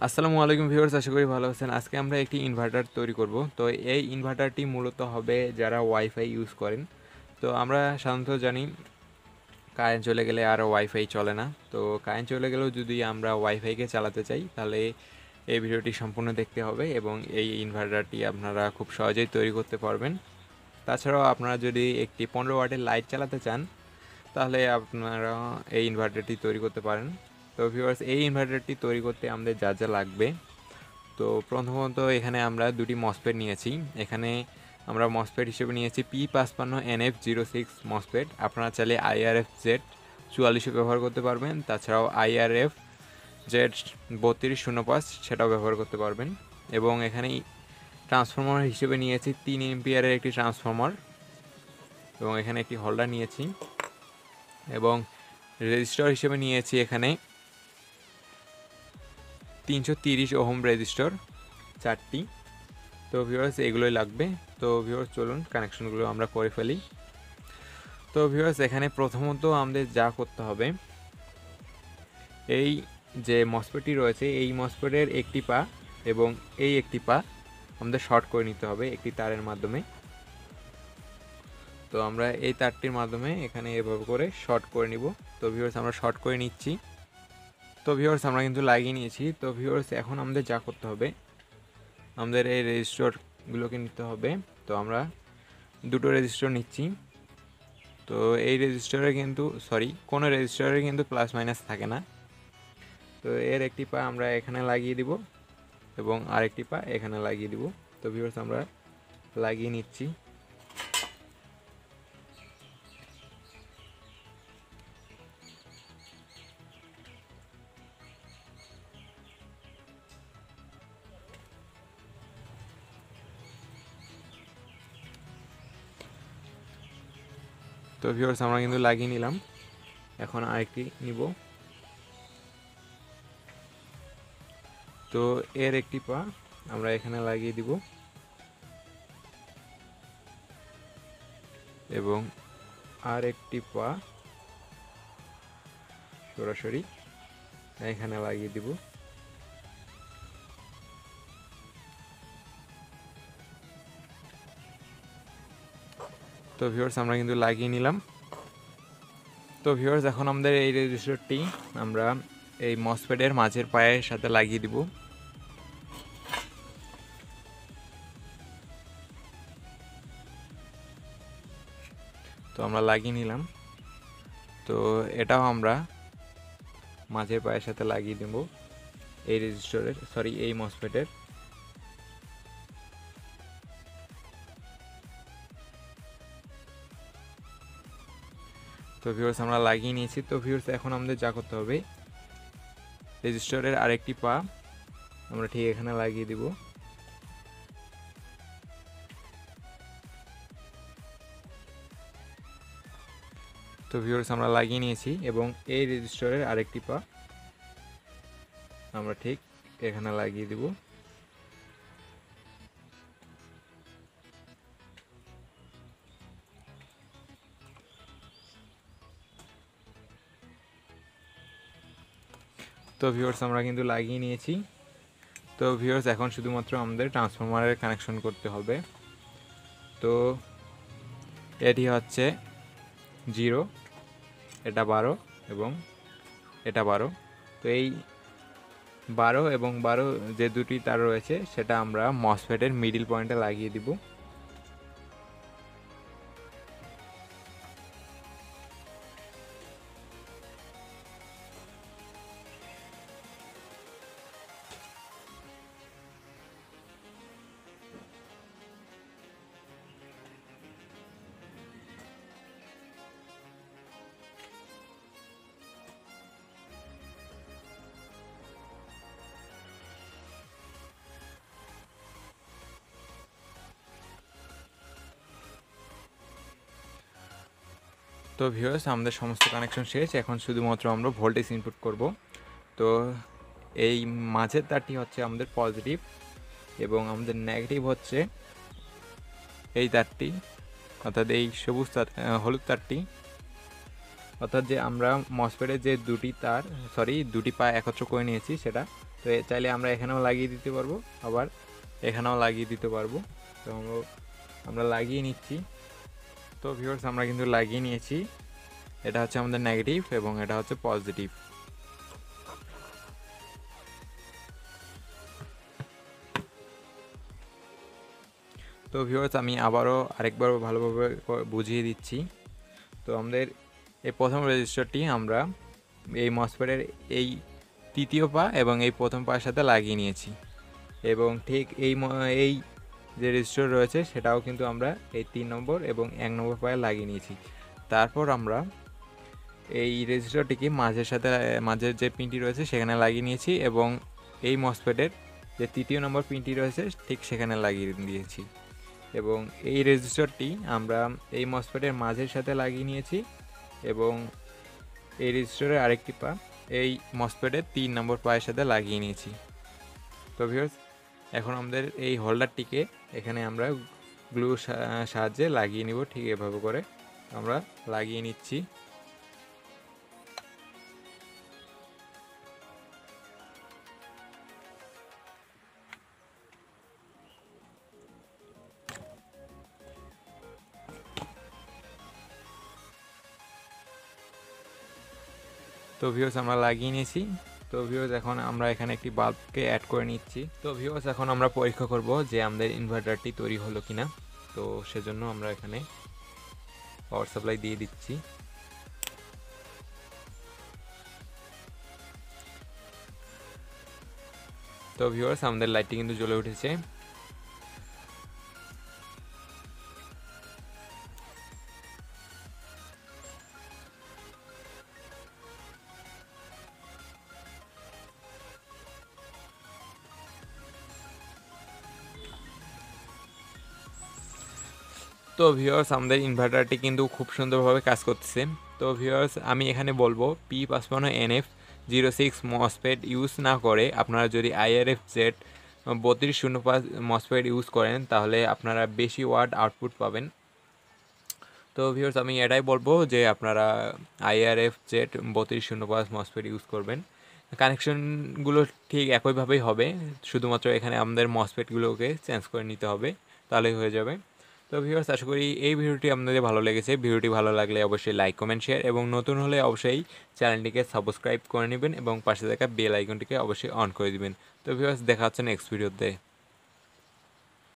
আসসালামু আলাইকুম ভিউয়ার্স, আশা করি ভালো আছেন। আজকে আমরা একটি ইনভার্টার তৈরি করব। তো এই ইনভার্টারটি মূলত হবে যারা ওয়াইফাই ইউজ করেন। তো আমরা সাধারণত জানি কারেন্ট চলে গেলে আর ওয়াইফাই চলে না। তো কারেন্ট চলে গেলেও যদি আমরা ওয়াইফাইকে চালাতে চাই তাহলে এই ভিডিওটি সম্পূর্ণ দেখতে হবে এবং এই ইনভার্টারটি আপনারা খুব সহজেই তৈরি করতে পারবেন। তাছাড়াও আপনারা যদি একটি 15 ওয়াটের লাইট চালাতে চান তাহলে আপনারা এই ইনভার্টারটি তৈরি করতে পারেন। তো ভিউয়ার্স, এই ইনভার্টারটি তৈরি করতে আমাদের যা যা লাগবে, তো প্রথমত এখানে আমরা দুটি মসফেট নিয়েছি। এখানে আমরা মসফেট হিসেবে নিয়েছি p55nf06 মসফেট। আপনারা চাইলে IRF Z44 ব্যবহার করতে পারবেন, তাছাড়াও IRF Z3205 সেটাও ব্যবহার করতে পারবেন। এবং এখানে ট্রান্সফরমার হিসেবে নিয়েছি 3 এম্পিয়ারের একটি ট্রান্সফরমার, এবং এখানে একটি হোল্ডার নিয়েছি, এবং রেজিস্টর হিসেবে নিয়েছি এখানে 330 ওহম রেজিস্টর 4টি। তো ভিউয়ার্স, এগুলোই লাগবে। তো ভিউয়ার্স, চলুন কানেকশনগুলো আমরা করে ফেলি। তো ভিউয়ার্স, এখানে প্রথমত আমাদের যা করতে হবে, এই যে মসফেটটি রয়েছে এই মসফেটের একটি পা এবং এই একটি পা আমাদের শর্ট করে নিতে হবে একটি তারের মাধ্যমে। তো আমরা এই তারটির মাধ্যমে এখানে এভাবে করে শর্ট করে নিব। তো ভিউয়ার্স, আমরা শর্ট করে নিচ্ছি। তো ভিউয়ার্স, আমরা কিন্তু লাগিয়ে নিয়েছি। তো ভিউয়ার্স, এখন আমাদের যা করতে হবে, আমাদের এই রেজিস্টরগুলোকে নিতে হবে। তো আমরা দুটো রেজিস্টর নিচ্ছি। তো এই রেজিস্টরে কিন্তু কোনো রেজিস্টরে কিন্তু প্লাস মাইনাস থাকে না। তো এর একটি পা আমরা এখানে লাগিয়ে দিব এবং আরেকটি পা এখানে লাগিয়ে দিব। তো ভিউয়ার্স, আমরা লাগিয়ে নিচ্ছি। তো ভিউয়ার্স, আমরা কিন্তু লাগিয়ে নিলাম। এখন আরেকটি নিব। তো এর একটি পা আমরা এখানে লাগিয়ে দিব এবং আর একটি পা সরাসরি এখানে লাগিয়ে দিব। তো ভিউয়ার্স, আমরা কিন্তু লাগিয়ে নিলাম। তো ভিউয়ার্স, এখন আমাদের এই রেজিস্টরটি আমরা এই মসফেটের মাঝের পায়ের সাথে লাগিয়ে দিব। তো আমরা লাগিয়ে নিলাম। তো এটাও আমরা মাঝের পায়ের সাথে লাগিয়ে দেব এই এই মসফেটের। তো ভিউয়ার্স, আমরা লাগিয়ে নিয়েছি। তো ভিউয়ার্স, এখন আমাদের যা করতে হবে, রেজিস্টরের আরেকটি পা আমরা ঠিক এখানে লাগিয়ে দিব। তো ভিউয়ার্স, আমরা লাগিয়ে নিয়েছি এবং এই রেজিস্টরের আরেকটি পা আমরা ঠিক এখানে লাগিয়ে দিব। তো ভিউয়ার্স, আমরা কিন্তু লাগিয়ে নিয়েছি। তো ভিউয়ার্স, এখন শুধুমাত্র আমাদের ট্রান্সফরমারের কানেকশন করতে হবে। তো এটি হচ্ছে 0, এটা 12 এবং এটা 12। তো এই 12 এবং 12 যে দুটি তার রয়েছে সেটা আমরা মসফেটের মিডিল পয়েন্টে লাগিয়ে দিব। তো ভিউয়ার্স, আমাদের সমস্ত কানেকশন শেষ। এখন শুধুমাত্র আমরা ভোল্টেজ ইনপুট করব। তো এই মাঝের তারটি হচ্ছে আমাদের পজিটিভ এবং আমাদের নেগেটিভ হচ্ছে এই তারটি, অর্থাৎ এই হলুদ তারটি। অর্থাৎ যে আমরা মসফেটের যে দুটি পা একত্র করে নিয়েছি সেটা। তো চাইলে আমরা এখানেও লাগিয়ে দিতে পারবো, আবার এখানেও লাগিয়ে দিতে পারবো। তো আমরা লাগিয়ে নিচ্ছি। তো ভিউয়ার্স আমরা কিন্তু লাগিয়ে নিয়েছি। এটা হচ্ছে আমাদের নেগেটিভ এবং এটা হচ্ছে পজিটিভ। তো ভিউয়ার্স আমি আবারও আরেকবার ভালোভাবে বুঝিয়ে দিচ্ছি। তো আমাদের এই প্রথম রেজিস্টারটি আমরা এই মসফেটের এই তৃতীয় পা এবং এই প্রথম পায়ের সাথে লাগিয়ে নিয়েছি, এবং ঠিক এই যে রেজিস্টার রয়েছে সেটাও কিন্তু আমরা এই 3 নম্বর এবং 1 নম্বর পায়ে লাগিয়ে নিয়েছি। তারপর আমরা এই রেজিস্টারটিকে মাঝের যে পিনটি রয়েছে সেখানে লাগিয়ে নিয়েছি, এবং এই মসফেটের যে তৃতীয় নম্বর পিনটি রয়েছে ঠিক সেখানে লাগিয়ে দিয়েছি, এবং এই রেজিস্টারটি আমরা এই মসফেটের মাঝের সাথে লাগিয়ে নিয়েছি, এবং এই রেজিস্টারের আরেকটি পা এই মসফেটের 3 নম্বর পায়ের সাথে লাগিয়ে নিয়েছি। তো ভিউয়ার্স এখন আমাদের এই হোল্ডারটিকে এখানে আমরা গ্লু সাহায্যে লাগিয়ে নিব। ঠিক এভাবে করে আমরা লাগিয়ে নিচ্ছি। তো ভিউয়ার্স আমরা লাগিয়ে নিয়েছি। তো ভিউয়ার্স এখন আমরা এখানে একটি বাল্বকে অ্যাড করে নিচ্ছি। তো ভিউয়ার্স এখন আমরা পরীক্ষা করব যে আমাদের ইনভার্টারটি তৈরি হলো কিনা। তো সেজন্য আমরা এখানে পাওয়ার সাপ্লাই দিয়ে দিচ্ছি। তো ভিউয়ার্স আমাদের লাইটটি কিন্তু জ্বলে উঠেছে। তো ভিউয়ার্স আমাদের ইনভার্টারটি কিন্তু খুব সুন্দরভাবে কাজ করতেছে। তো ভিউয়ার্স আমি এখানে বলবো p55nf06 মসফেট ইউজ না করে আপনারা যদি IRF-Z 3205 মসফেট ইউজ করেন তাহলে আপনারা বেশি ওয়াট আউটপুট পাবেন। তো ভিউয়ার্স আমি এটাই বলবো যে আপনারা IRF-Z 3205 মসফেট ইউজ করবেন। কানেকশনগুলো ঠিক একইভাবেই হবে, শুধুমাত্র এখানে আমাদের মসফেটগুলোকে চেঞ্জ করে নিতে হবে, তাহলেই হয়ে যাবে। তো ভিউয়ার্স আশা করি এই ভিডিওটি আপনাদের ভালো লেগেছে। ভিডিওটি ভালো লাগলে অবশ্যই লাইক, কমেন্ট, শেয়ার এবং নতুন হলে অবশ্যই চ্যানেলটিকে সাবস্ক্রাইব করে নেবেন এবং পাশে থাকা বেল আইকনটিকে অবশ্যই অন করে দিবেন। তো ভিউয়ার্স দেখা হচ্ছে নেক্সট ভিডিওতে।